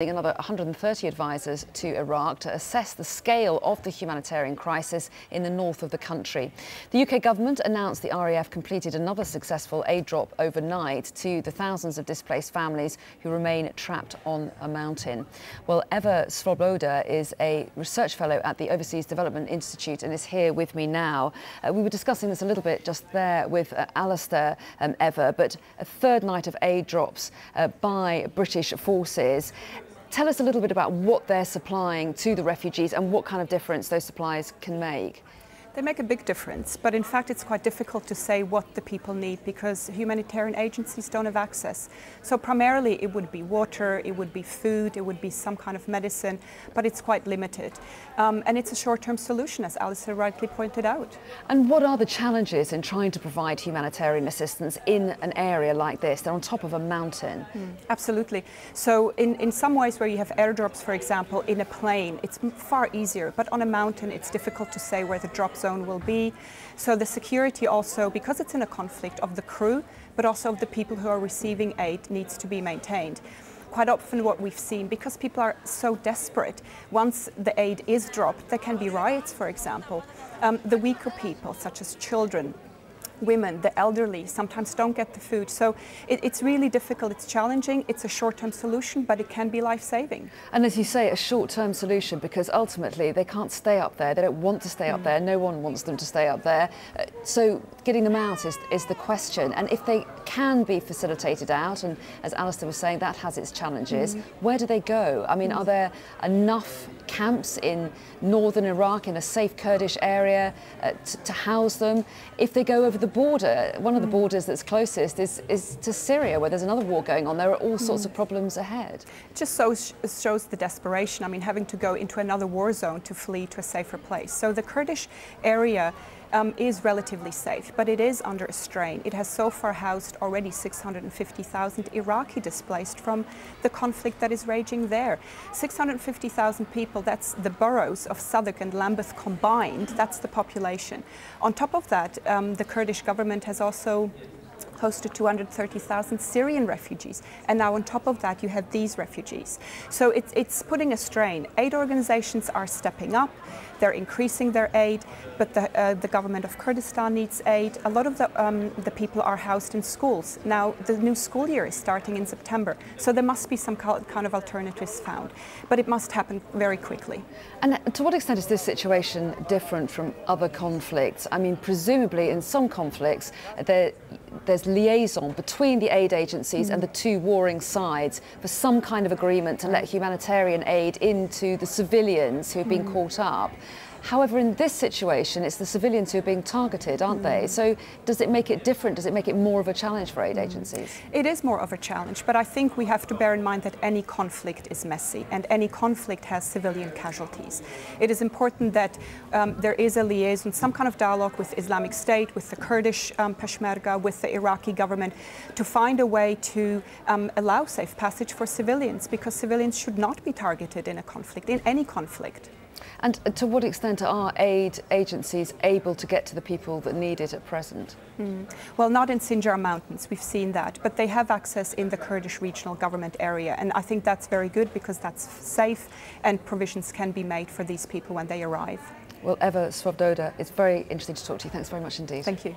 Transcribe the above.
Another 130 advisors to Iraq to assess the scale of the humanitarian crisis in the north of the country. The UK government announced the RAF completed another successful aid drop overnight to the thousands of displaced families who remain trapped on a mountain. Well, Eva Svoboda is a research fellow at the Overseas Development Institute and is here with me now. We were discussing this a little bit just there with Alistair, Eva, but a third night of aid drops by British forces. Tell us a little bit about what they're supplying to the refugees and what kind of difference those supplies can make. They make a big difference, but in fact it's quite difficult to say what the people need because humanitarian agencies don't have access. So primarily it would be water, it would be food, it would be some kind of medicine, but it's quite limited. And it's a short-term solution, as Alistair rightly pointed out. And what are the challenges in trying to provide humanitarian assistance in an area like this? They're on top of a mountain. Absolutely. So in some ways where you have airdrops, for example, in a plane, it's far easier, but on a mountain it's difficult to say where the drop zone will be. So the security also, because it's in a conflict of the crew, but also of the people who are receiving aid, needs to be maintained. Quite often what we've seen, because people are so desperate, once the aid is dropped, there can be riots, for example. The weaker people, such as children, women, the elderly, sometimes don't get the food. So it's really difficult, it's challenging, it's a short-term solution, but it can be life-saving. And as you say, a short-term solution, because ultimately they can't stay up there, they don't want to stay up there, no one wants them to stay up there. So getting them out is the question. And if they can be facilitated out, and as Alistair was saying, that has its challenges, where do they go? I mean, are there enough camps in northern Iraq, in a safe Kurdish area, to house them? If they go over the border, one of the borders that's closest is to Syria, where there's another war going on. There are all sorts of problems ahead. It just shows the desperation. I mean, having to go into another war zone to flee to a safer place. So the Kurdish area is relatively safe, but it is under a strain. It has so far housed already 650,000 Iraqi displaced from the conflict that is raging there. 650,000 people, that's the boroughs of Southwark and Lambeth combined, that's the population. On top of that, the Kurdish government has also hosted 230,000 Syrian refugees. And now on top of that, you have these refugees. So it's putting a strain. Aid organizations are stepping up. They're increasing their aid, but the government of Kurdistan needs aid. A lot of the people are housed in schools. Now, the new school year is starting in September, so there must be some kind of alternatives found. But it must happen very quickly. And to what extent is this situation different from other conflicts? I mean, presumably in some conflicts, there's liaison between the aid agencies and the two warring sides for some kind of agreement to let humanitarian aid into the civilians who've been caught up. However, in this situation, it's the civilians who are being targeted, aren't they? So does it make it different? Does it make it more of a challenge for aid agencies? It is more of a challenge, but I think we have to bear in mind that any conflict is messy and any conflict has civilian casualties. It is important that there is a liaison, some kind of dialogue with Islamic State, with the Kurdish Peshmerga, with the Iraqi government, to find a way to allow safe passage for civilians, because civilians should not be targeted in a conflict, in any conflict. And to what extent are aid agencies able to get to the people that need it at present? Well, not in Sinjar Mountains, we've seen that, but they have access in the Kurdish regional government area, and I think that's very good because that's safe and provisions can be made for these people when they arrive. Well, Eva Svoboda, it's very interesting to talk to you. Thanks very much indeed. Thank you.